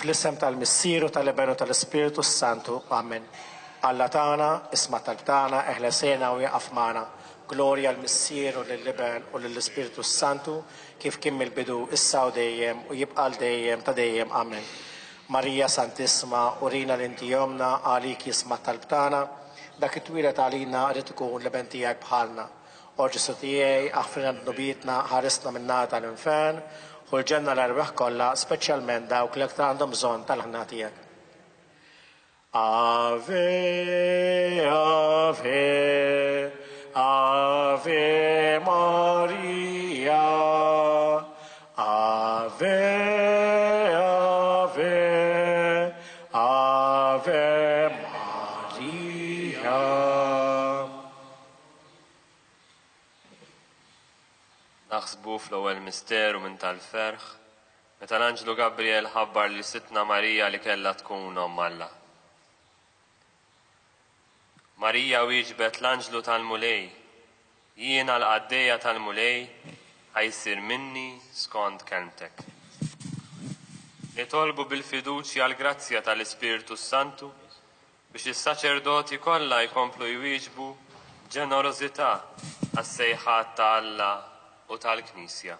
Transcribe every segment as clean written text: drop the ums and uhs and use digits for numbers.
Fl-isem tal-Missieru tal-Ibenu tal-Ispiritu Santu, Amen. Alla tagħna, isma' tal-tagħna, eħlesena u jaqaf magħna. Glorja l-Missieru lill-Iben u lill-Ispiritu Santu, kif kien mill-bidu issa u dejjem u jibqa' dejjem ta' dejjem. Amen. Marija Santisma, urina l-intijomna għalik jisma' tal-tagħna, dak it-twilet għalina rrid ikun l-Iben tiegħek bħalna. Orġisu tiegħi aħfirna d-nubietna ħarisna min-nar tal-infern, u l-ġenna l-erbeħ kollha, speċjalment dawk li aktar għandhom bżonn tal-ħna tiegħek. Ave, Ave, Ave Maria, Ave, Ave, Ave Maria. Naħsbu fl-ewwel misteru minn tal-ferħ, meta l-Anġlu Gabriel ħabbar li Sittna Marija li kellha tkun omm Alla. Marija wieġbet l-Anġlu tal-Mulej, jiena l-qaddejja tal-Mulej ħajsir minni skont kelmtek. Nitolbu bil-fiduċja l-grazzja tal-Ispiritu Santu biex is-saċerdoti kollha jkomplu jwieġbu ġenerożità għas-sejħat ta' Alla u tal-Knisja.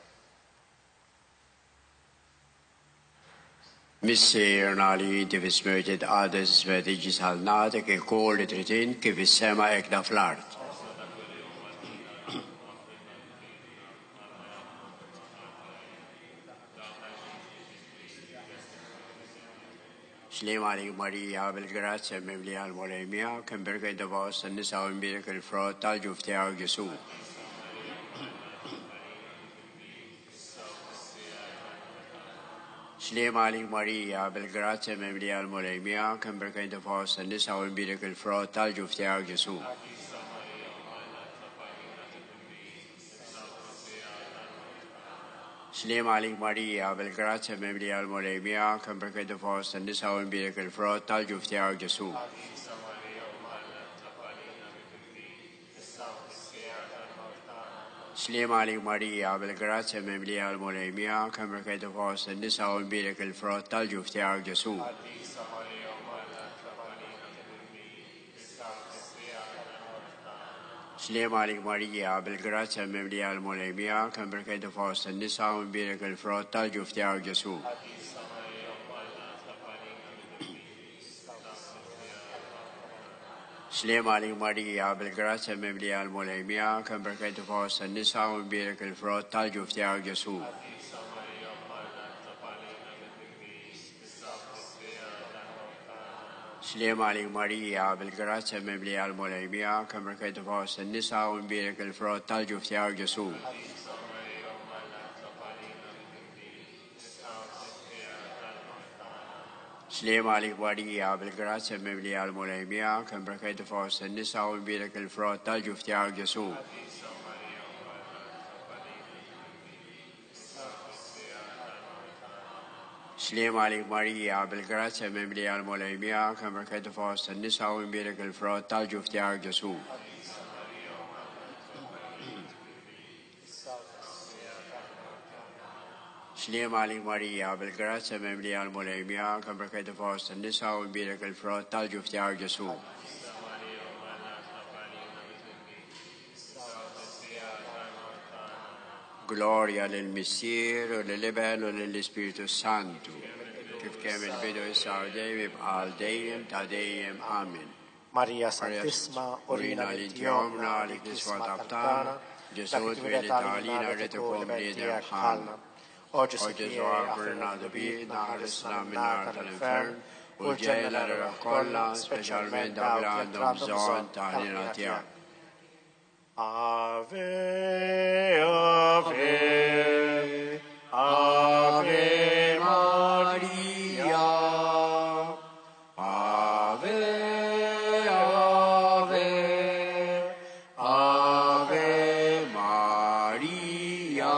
Missierna li inti fismertet għades smertiġi salnatek il-kol li tritin kif is-sema ekda fl-art. Slim għalik Marija bil-grazzja mimli għal-molemija kem berkaj davos n-nisa u mbirek il-frott tal-ġuftijaw Ġesu. Slim għalik Marija bil-grazzja mimli għal-molemija kem berkaj davos n-nisa u mbirek il-frott tal-ġuftijaw Ġesu. Slim għalik Marija bil-grazzja mimli għal-molemija kem berkaj davos n-nisa u mbirek il-frott tal-ġuftijaw Ġesu. Slim għalik Marija bil-grazzja mimli għal-molemija kem berkaj davos n-nisa u mbirek il-frott tal-ġuftijaw Ġesu. Slim għalik Marija bil-grazzja mimli għal-molemija kem berkaj davos n-nisa u mbirek il-frott tal-ġuftijaw Ġesu. Slim għalik Marija bil-grazzja mimli għal-molemija kem berkaj davos n-nisa u mbirek il-frott tal-ġuftijaw Ġesu. Slim għalik Marija bil-grazzja mimli għal-molemija kem berkaj davos n-nisa u mbirek il-frott tal-ġuftijaw Ġesu. Slim għalik Marija bil-grazzja mimli għal-molemija kem berkaj davos n-nisa u mbirek il-frott tal-ġuftijaw Ġesu. Slim għalik Marija bil-grazzja mimli għal-molemija kem berkaj davos n-nisa u mbirek il-frott tal-ġuftijaw Ġesu. Slim għalik Marija bil-grazzja mimli għal-molemija kem berkaj davos n-nisa u mbirek il-frott tal-ġuftijaw Ġesu. Gloria lill-Missier u lill-Iben u lill-Ispiritu Santu, kif kemm il-bidu issa u dejjem jibqa' dejjem ta' dejjem. Amen. Marija Santisma, urina l-intijomna li tiswa tabtana, Ġesu twili talina rritu kum bniedem bħalna. Oġġu Ġesu għafurna d-bidna għal-islam minnar tal-infern, u ġejna l-raħ kollha, speċjalment dawk li għandhom bżonn ta' ħnina tiegħek. Ave, Ave, Ave Maria, Ave, Ave, Ave Maria.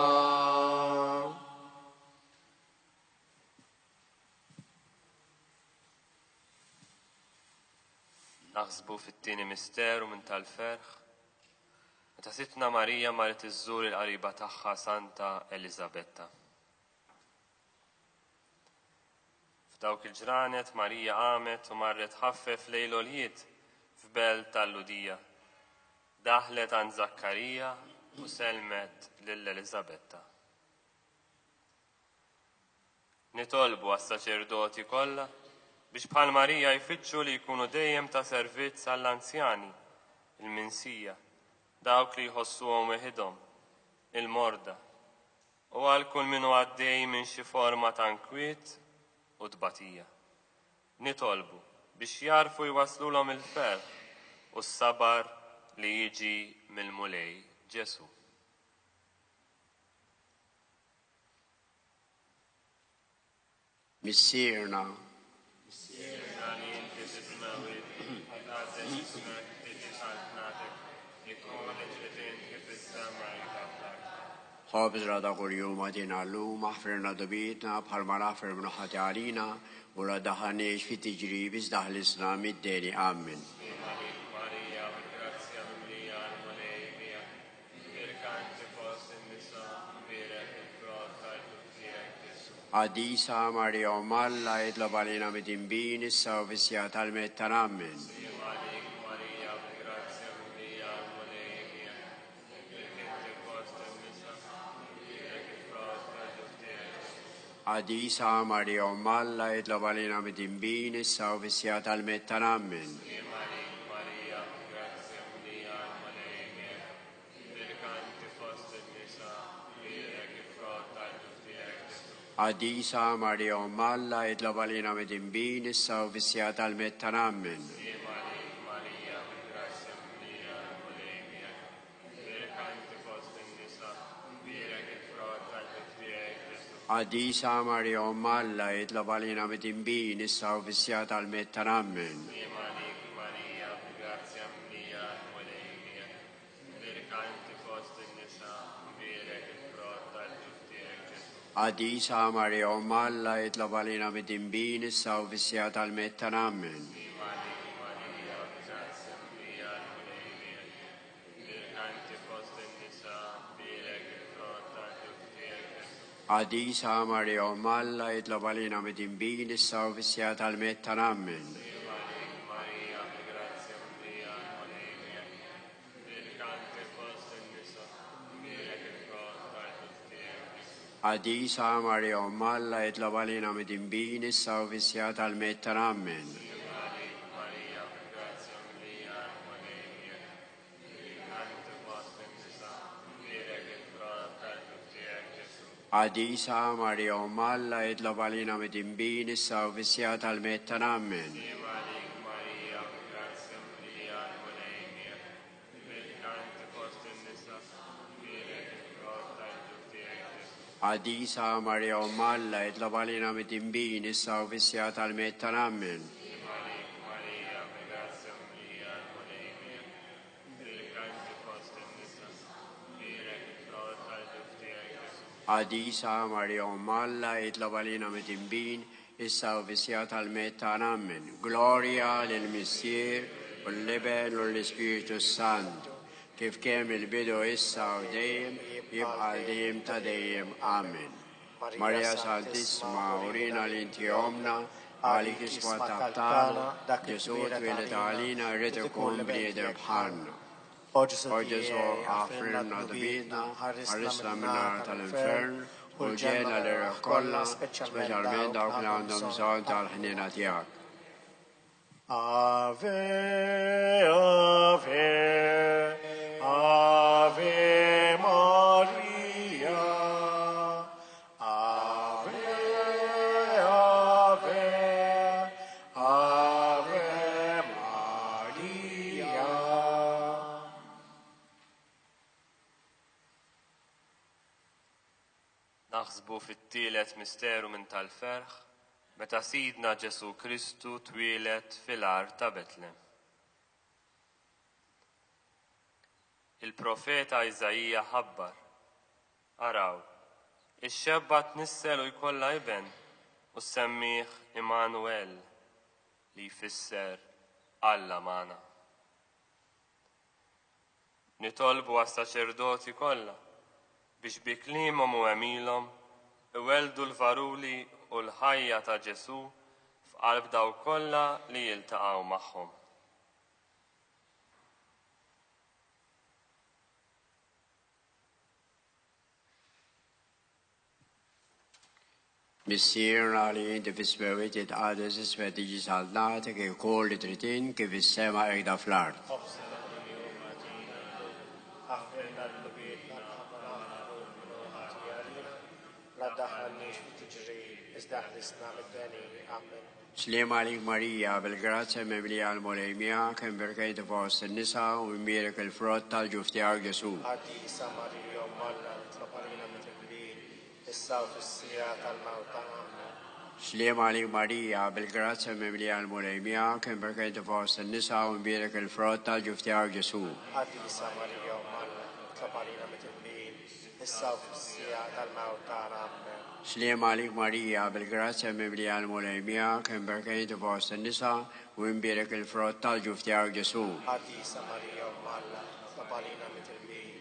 Naħsbu fit-tieni misteru minn tal-ferħ, meta Sittna Marija marret iżżur il-qariba tagħha Santa Elisabetta. F'dawk il-ġranet Marija qamet u marret ħaffef lejlolijiet f'belt tal-Ludija. Daħlet għand Zakkarija u selmet lill-Elisabetta. Nitolbu għas-saċerdoti kollha biex bħal Marija jfittxu li jkunu dejjem ta' servizz għall-anzjani, il-minsija, dawk li jħossuhom weħidhom, il-morda, u għal kull minnu għaddej minn xi forma ta' nkwiet u tbatija. Nitolbu biex jarfu jwaslulhom il-ferħ u s-sabar li jiġi mill-mulej Ġesu. Missierna li inti tismewit, għażel ismek tiġi ħaltnatek, jkun iġritint kif is-sema jtaflak. خابز را دا قریوم آدین علوم محفرنا دبیتنا پرمانا فرمنا حتی علينا ولا دهانيش في تجريب ده الإسلام الديني آمين. Maria, grazia mia, Maria, mercante fosse in messa, vere e frota e tutti Gesù. عديسا ماريا ومالا يطلب علينا بدنبين السوفيسيات المتن آمين. Maria, grazia mia, Maria, mercante fosse in messa, vere e frota e tutti Gesù. عديسا ماريا ومالا يطلب علينا بدنبين السوفيسيات المتن آمين. Maria, grazia mia, Maria, mercante fosse in messa, vere e frota e tutti Gesù. عديسا ماريا ومالا يطلب علينا بدنبين السوفيسيات المتن آمين. Maria, grazia mia, Maria, mercante fosse in messa, vere e frota e tutti Gesù. عديسا ماريا ومالا يطلب علينا بدنبين السوفيسيات المتن آمين. Maria, grazia mia, Maria, mercante fosse in messa, vere e frota e tutti Gesù. عديسا ماريا ومالا يطلب علينا بدنبين السوفيسيات المتن آمين. Maria, grazia mia, Maria, mercante fosse in messa, vere e frota e tutti Gesù. عديسا ماريا ومالا يطلب علينا بدنبين السوفيسيات المتن آمين. Maria, grazia mia, Maria, mercante fosse in messa, vere e frota e tutti Gesù. عديسا ماريا ومالا يطلب علينا بدنبين السوفيسيات المتن آمين. Maria, grazia mia, Maria, mercante fosse in messa, vere e frota e tutti Gesù. عديسا ماريا ومالا يطلب علينا بدنبين السوفيسيات المتن آمين. Maria, grazia mia, Maria, mercante fosse in messa, vere e frota e tutti Gesù. عديسا ماريا ومالا يطلب علينا بدنبين السوفيسيات المتن آمين. Maria, grazia mia, Maria, mercante fosse in messa, vere e frota e tutti Gesù. عديسا ماريا ومالا يطلب علينا بدنبين السوفيسيات المتن آمين. Gloria للمسير واللبن والإسبيرتو سانتو كيف كان البدو إسا وديم يبقى ديم تديم آمين. Maria Santissima, orina l'intiomna, alikis mataptana, Jesut viletalina, rete cumbri de bhanna. O Gesù, affrenna dubitna, arrisla minna tal-infern, ulġena l-rekolla, specialment dawk li għandhom bżon tal-ħnina tijak. Ave, Ave, Ave Maria. Ave, Ave, Ave Maria. Naħsbu fit-tielet misteru minn tal-ferħ, meta Sidna Ġesu Kristu twilet fil-art ta' Betlem. Il-profeta Iżajija ħabbar, araw, ix-xebba tnissel u jkollha iben u semmiħ Immanuel li jfisser Alla magħna. Nitolbu għas-saċerdoti kollha biex bi kliemuhom u għemilhom iweldu l-varuli u l-ħajja ta' Ġesu qalb daw kollha li jiltaqgħu magħhom. Missirna li inti fis-spewit jitqades isfet tiġi salnata kif ukoll li tritin kif is-sema qiegħda fl-art. Slima għalik Marija, bil-grazza mimlija l-Morejmija, kemm berkejt fost in-nisa u mmirek il-frott tal-ġuf tiegħek Ġesu. Għadisa Marija Malla, tlaparina mit-tilbin, issa u fis-sija tal-mawt. Amen. Slima għalik Marija, bil-grazza mimlija l-Morejmija, kemm berkejt fost in-nisa u mmirek il-frott tal-ġuf tiegħek Ġesu. Għadisa Marija Malla, tlaparina mit-tilbin, issa u fis-sija tal-mawt. Amen. Slima għalik Marija, bil-grazza mimlija l-Morejmija, kemm berkejt fost in-nisa u mmirek il-frott tal-ġuf tiegħek Ġesu. Għadisa Marija Malla, tlaparina mit-tilbin,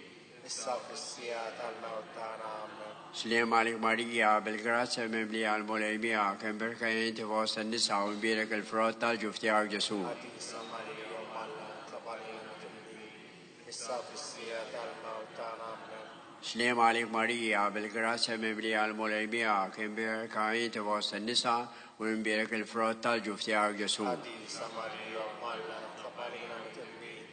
issa u fis-sija tal-mawt. Amen. Slima għalik Marija, bil-grazza mimlija l-Morejmija, kemm berkejt fost in-nisa u mmirek il-frott tal-ġuf tiegħek Ġesu. Għadisa Marija Malla, tlaparina mit-tilbin, issa u fis-sija tal-mawt. Amen. Slima għalik Marija, bil-grazza mimlija l-Morejmija, kemm berkejt fost in-nisa u mmirek il-frott tal-ġuf tiegħek Ġesu. Għadisa Marija Malla, tlaparina mit-tilbin,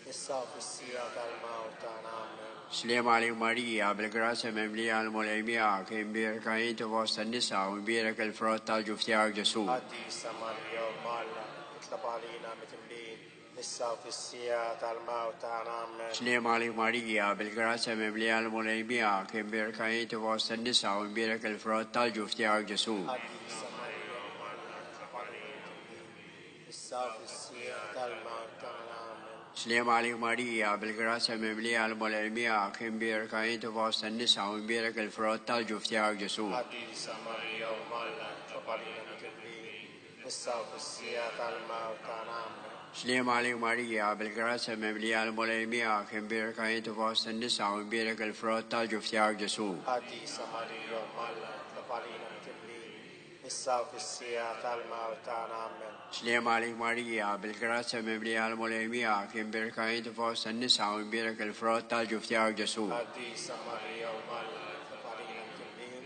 issa u fis-sija tal-mawt. Amen. Slima għalik Marija, bil-grazza mimlija l-Morejmija, kemm berkejt fost in-nisa u mmirek il-frott tal-ġuf tiegħek Ġesu. Għadisa Marija Malla, tlaparina mit-tilbin, issa u fis-sija tal-mawt. Amen. Slima għalik Marija, bil-grazza mimlija l-Morejmija, kemm berkejt fost in-nisa u mmirek il-frott tal-ġuf tiegħek Ġesu. Għadisa Marija Malla, tlaparina mit-tilbin, issa u fis-sija tal-mawt. Amen. Slima għalik Marija, bil-grazza mimlija l-Morejmija, kemm berkejt fost in-nisa u mmirek il-frott tal-ġuf tiegħek Ġesu. Għadisa Marija Malla, tlaparina mit-tilbin, issa u fis-sija tal-mawt. Amen. Slima għalik Marija, bil-grazza mimlija l-Morejmija, kemm berkejt fost in-nisa u mmirek il-frott tal-ġuf tiegħek Ġesu. Għadisa Marija Malla, tlaparina mit-tilbin, issa u fis-sija tal-mawt. Amen. Slima għalik Marija, bil-grazza mimlija l-Morejmija, kemm berkejt fost in-nisa u mmirek il-frott tal-ġuf tiegħek Ġesu. Għadisa Marija Malla, tlaparina mit-tilbin,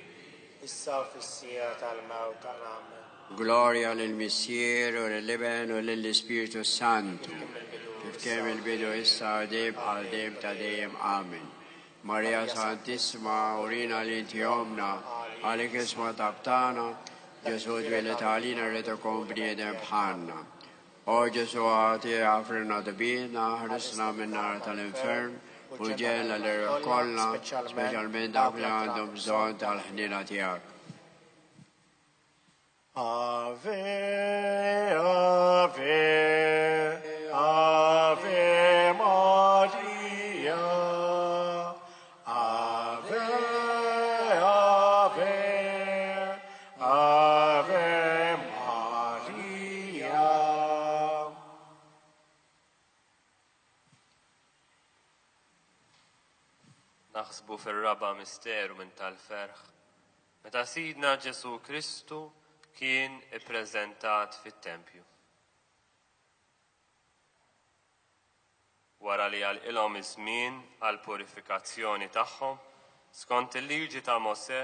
issa u fis-sija tal-mawt. Amen. Gloria lill-Missier u lill-Iben u lill-Ispiritu Santu, kif kemm il-bidu issa u dejjem bħal dejjem ta' dejjem. Amen. Marija Santissima, urina l-inti omna, għalik isma tabtana, Ġesu dwellet għalina rritu kon bniedem bħalna. O Ġesu għati għafrina d-bidna, ħrisna minn nar tal-infern, u ġella l-irra kollha, speċjalment dak li għandhom bżonn tal-ħnina tiegħek. Ave, Ave, Ave Maria. Ave, Ave, Ave Maria. Naħsbu fir-raba' misteru minn tal-ferħ, meta Sidna Ġesu Kristu kien ippreżentat fit-Tempju. Wara li għalqilhom iż-żmien għall-purifikazzjoni tagħhom skont il-liġi ta' Mosè,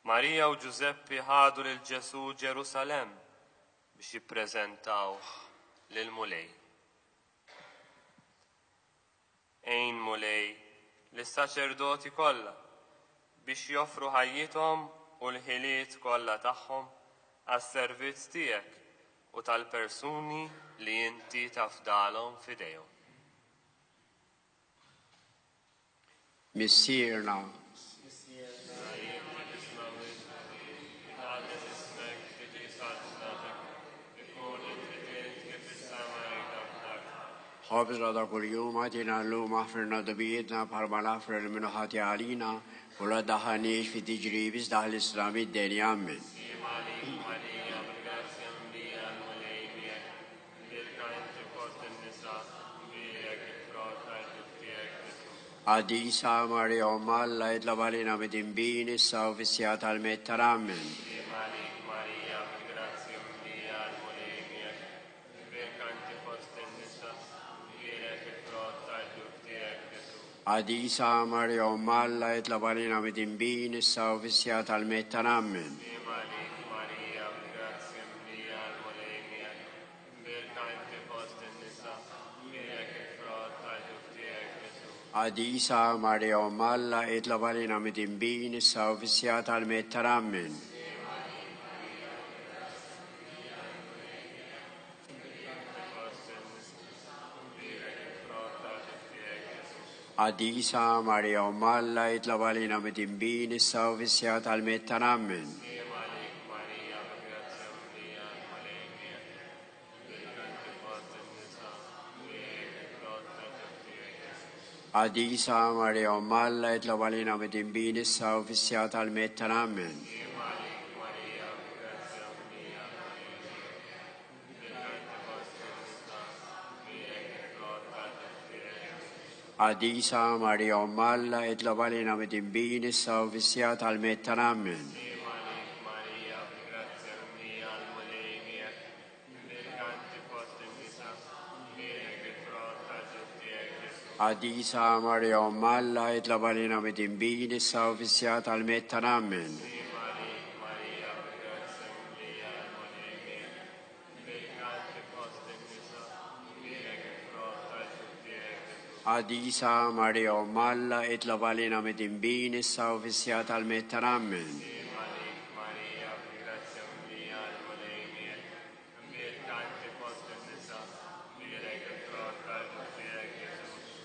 Marija u Ġuseppi ħadu lil Ġesu Ġerusalemm biex jippreżentawh lil Mulej. Ejn Mulej lis-saċerdoti kollha biex joffru ħajjithom u l-ħiliet kollha tagħhom għas-servizz tiegħek u tal-persuni li inti tafdalhom f'idejhom. Missierna, ħobżna da kuljum għatina l-lum aħfirna dobijietna bħalma l-aħfir minnu ħati għalina u la daħanix fi tiġribis daħl islam id-deni. Amen. Għadisa Marija Malla jitlab għalina mid-imbin issa u fissija tal-mettar. Amen. Adisa Maria Malla et la valina mit imbin salvisiat al metan amen. Adisa Maria Malla et la valina mit imbin salvisiat al metan amen. Adisa Maria Malla et la valina mit imbin salvisiat al metan amen. Adisa Maria Malla et la valina mit imbin salvisiat al metan amen. Adisa Maria Malla et la valina mit imbin salvisiat al metan amen. Adisa Maria Malla et la valina mit imbin salvisiat al metan amen. Adisa Maria Malla et la valina mit imbin salvisiat al metan amen.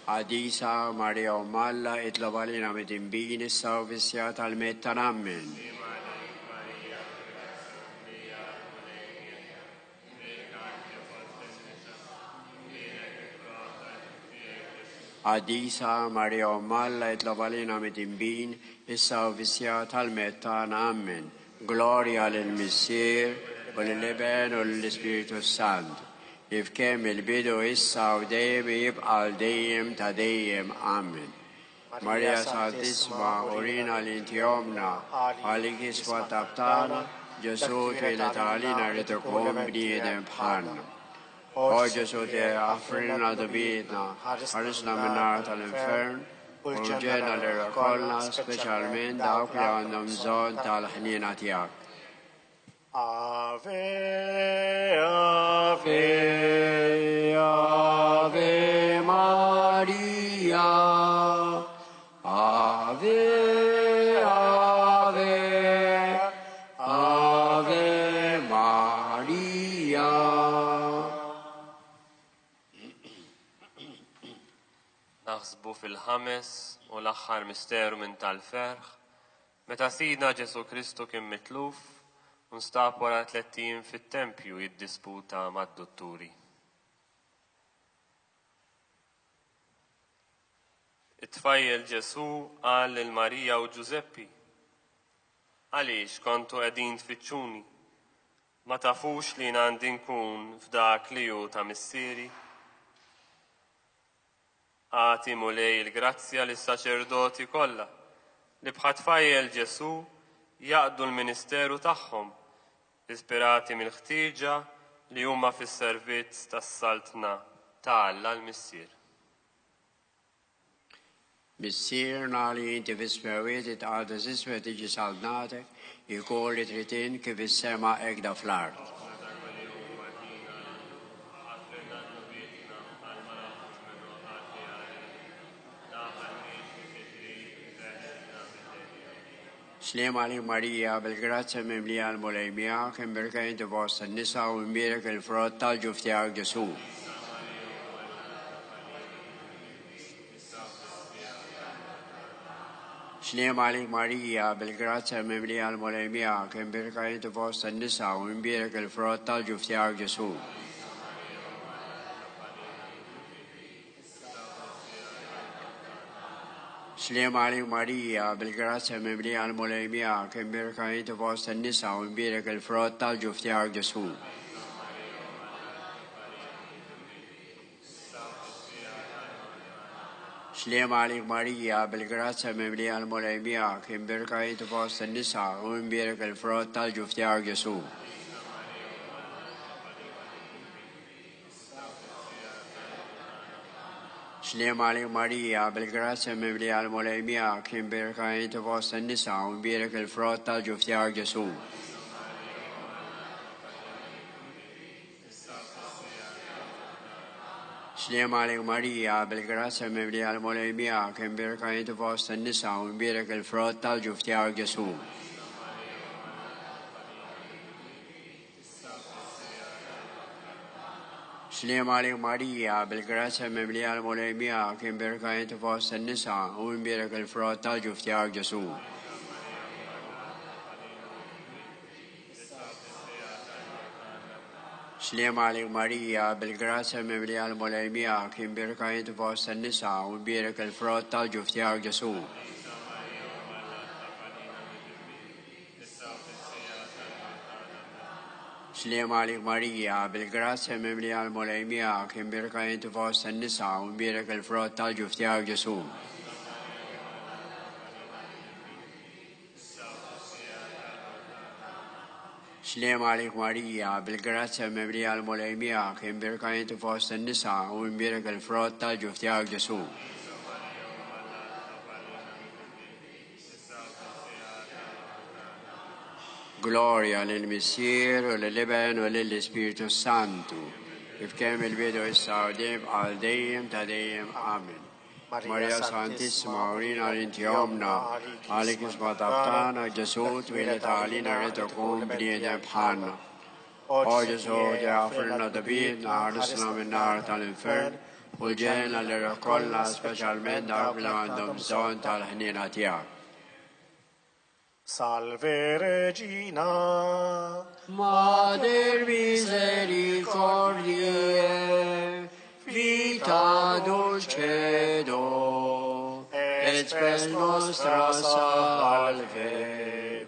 Adisa Maria Malla et la valina mit imbin salvisiat al metan amen. Adisa Maria Malla et la valina mit imbin salvisiat al metan amen. Gloria al Messie, والابن والespiritu Santo. If came il bido issa udem al deim tadem amen. Maria Santissima orina lintiomna aligis vataptana Gesù te letalina retocom bniedem panna. O Gesù te affrina de vita haris laminat al infern urgena le racolna specialmente aucleandum zon tal hninatiac. Ave, Ave, Ave Maria, Ave, Ave, Ave Maria. naħsbu fil-ħames u l-aħħar misteru minn tal-ferħ, meta Sidna Ġesu Kristu kien mitluf u nstab wara 30 fit-tempju jiddisputa mad-dotturi. It-tfajjel Ġesu qal lil Marija u Ġuseppi: għaliex kontu qegħdin tfittxuni, ma tafux li għandi nkun f'dak li hu ta' missieri? Għati mulej il-grazzja lis-saċerdoti kollha li bħat tfajjel Ġesu jaqdu l-ministeru tagħhom, ispirati mill-ħtieġa li huma fis-servizz tas-saltna ta' Alla l-Missier. Missierna li inti fis-spiritu għadha żisma tiġi salnatek, jkun li tritin kif is-sema hekk fl-art. Slema li Marija bil-grazza mimlija l-mulejmija kien birka inti fost n-nisa u mbirek il-frott tal-ġuf tiegħek Ġesu. Slema li Marija bil-grazza mimlija l-mulejmija kien birka inti fost n-nisa u mbirek il-frott tal-ġuf tiegħek Ġesu. Slema li Marija bil-grazza mimlija l-mulejmija kien birka inti fost n-nisa u mbirek il-frott tal-ġuf tiegħek Ġesu. Slema li Marija bil-grazza mimlija l-mulejmija kien birka inti fost n-nisa u mbirek il-frott tal-ġuf tiegħek Ġesu. سلام عليك ماريا بالجراسة مملية الملائمية كم بركة أنت وسط النساء ومبارك الفرات تاج افتيار يسوع. سلام عليك ماريا بالجراسة مملية الملائمية كم بركة أنت وسط النساء ومبارك الفرات تاج افتيار يسوع. سلام عليك ماريا بالجراسة مملية الملائمية كم بركة أنت وسط النساء ومبارك الفرات تاج افتيار يسوع. سلام عليك ماريا بالجراسة مملية الملائمية كم بركة أنت وسط النساء ومبارك الفرات تاج افتيار يسوع. سلام عليك ماريا بالجراسة مملية الملائمية كم بركة أنت وسط النساء ومبارك الفرات تاج افتيار يسوع. سلام عليك ماريا بالجراسة مملية الملائمية كم بركة أنت وسط النساء ومبارك الفرات تاج افتيار يسوع. Gloria للمسير وللابن وللإسبيريتو سانتو بكامل بيدو السعوديم الديم تديم آمين. Maria Santissima, Orina Rintiomna, Alicis Mataptana, Gesut, Viletalina, Retocum, Bliedem Hanna. O Gesù, ti offrono da vita, arresano in arte all'inferno, fulgena le raccolla, specialmente quando bisogna tal hnina tiak. Salve Regina, Mater misericordiae, vita dulcedo, et spes nostra salve.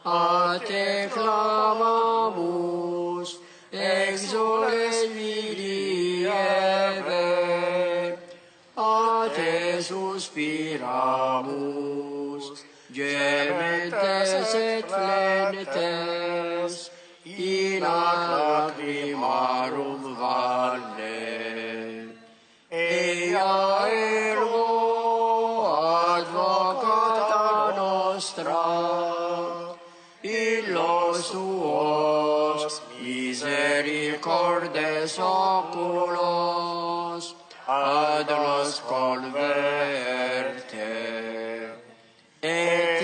A te clamamus, exules vidi eve, a te suspiramus, gementes et flentes, in lacrimarum valle. Ea ergo advocata nostra, illos tuos misericordes oculos, ad nos converte. Et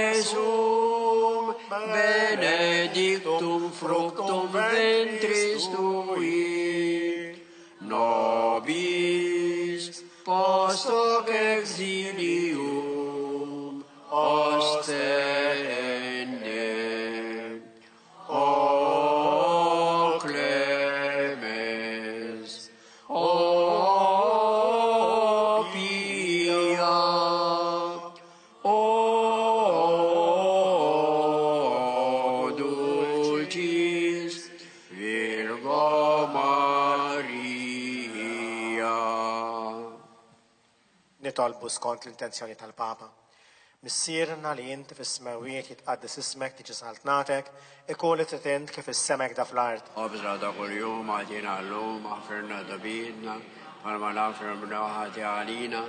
Iesum benedictum fructum ventris tui, nobis post hoc exilium ostende. O clemens, o pia, o dulcis Virgo Maria. nitolbu skont l-intenzjoni tal-Papa. Missierna li inti fis-smawijiet jitqaddis ismek tiġi saltnatek, ikun li tritint kif is-semek da fl-ard. أبزرد كل يوم أعطينا اللوم أغفرنا ذنوبنا فلما نغفر من وحدي علينا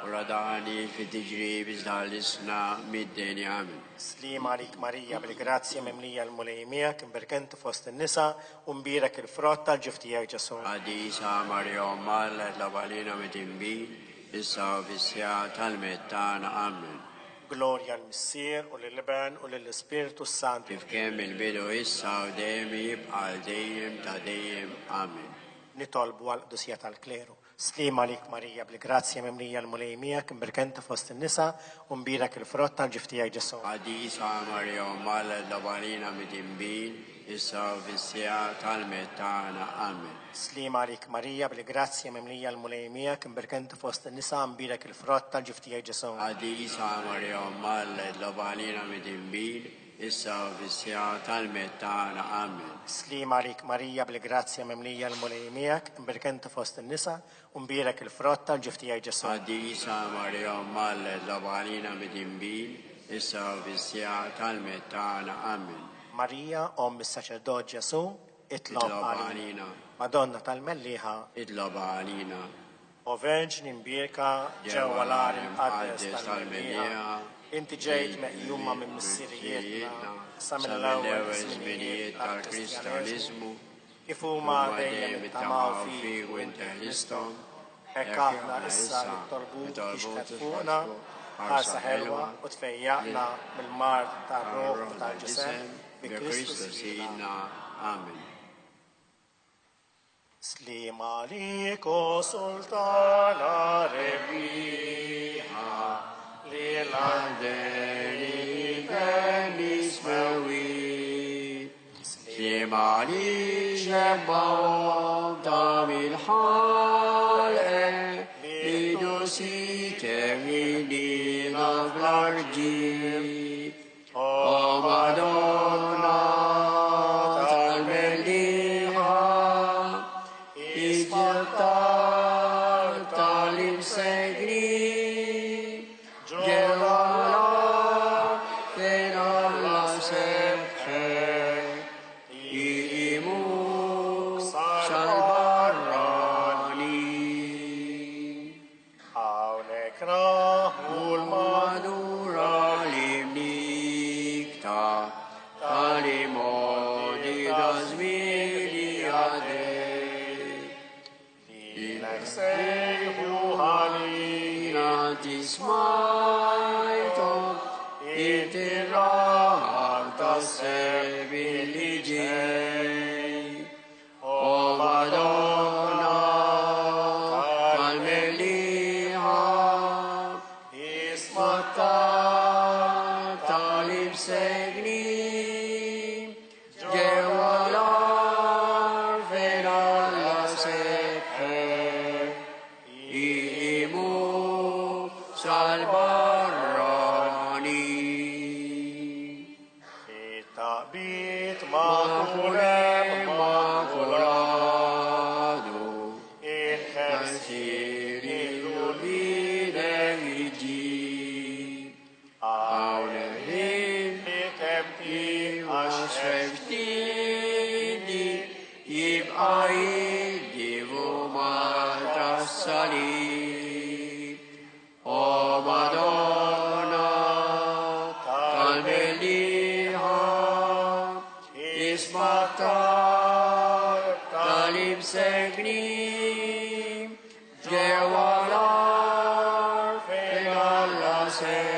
ولا دعني في التجريب ازدالسنا مدين آمين. Slim għalik Marija bil-grazzja mimlija l-mulejmija kim berkent fost in-nisa u mbirek il-frott tal-ġiftijak Ġesu. عديسة مريم مالت لبالينا متنبين إسا في السياة المتان آمين. Glorja l-Missier u l-Liban u l-Ispiritu Santu. كيف كامل بدو إسا ودايم يبقى دايم تدايم آمين. Nitolbu għal-qdusija tal-kleru. Slim għalik Marija bil-grazzja mimlija l-mulejmija kim berkent fost in-nisa u mbirek il-frott tal-ġiftijak Ġesu. عديسة مريم مالت لبالينا متنبين إسا في السياة المتان آمين. Slim għalik Marija bil-grazzja mimlija l-mulejmija kim berkent fost in-nisa u mbirek il-frott tal-ġiftijak Ġesu. عديسة مريم مالت لبالينا متنبين إسا في السياة المتان آمين. Slim għalik Marija bil-grazzja mimlija l-mulejmija kim berkent fost in-nisa u mbirek il-frott tal-ġiftijak Ġesu. عديسة مريم مالت لبالينا متنبين إسا في السياة المتان آمين. Marija, om is-saċerdot Ġesu, itlob اطلب għalina. علينا Madonna tal-melliħa, اطلب علينا. O Verġni mbierka ġewwa l-ar imqaddes tal-Meliħa, inti ġejt meqjuma minn missirijietna sa mill-ewwel żminijiet tal-Kristjaneżmu, kif huma dejjem ittamaw fik u inti ħlisthom, hekk aħna issa nittolbuk tixħed fuqna ħarsa ħelwa u tfejjaqna mill-mart tar-ruħ u tal-ġisem bi Kristus jina. Amen. Slima liko sultana rebiha, L'Andeli benis mewi, Slima li shebam damil hale, Lidusi temini navlargi, O Madonna tal-Meliħa, Iġġeltar tal-imsegri, ġewala fejn Alla sebħek, imu sal-barrani. hawnhekk raħu Madura l-imnikta, tal-imodi da żmiri għadek. lilek sejħu ħalina Tismajtom, inti raħam tas-servi li ġej. O Madonna tal-Meliħa, ismatta tal-imsegni, ġewwa l-ar fejn Alla sebħek, imu sal-barrani. it-taqbit Makulem makulado, il-ħelsir il-lulidem iġib, għawneħin li tempi għaxreftidi, jibqa jiddivu Malta s-salib. O Madonna tal-Meliħa, ismatta tal-imsegni, ġewwa l-ar fejn Alla sebħek.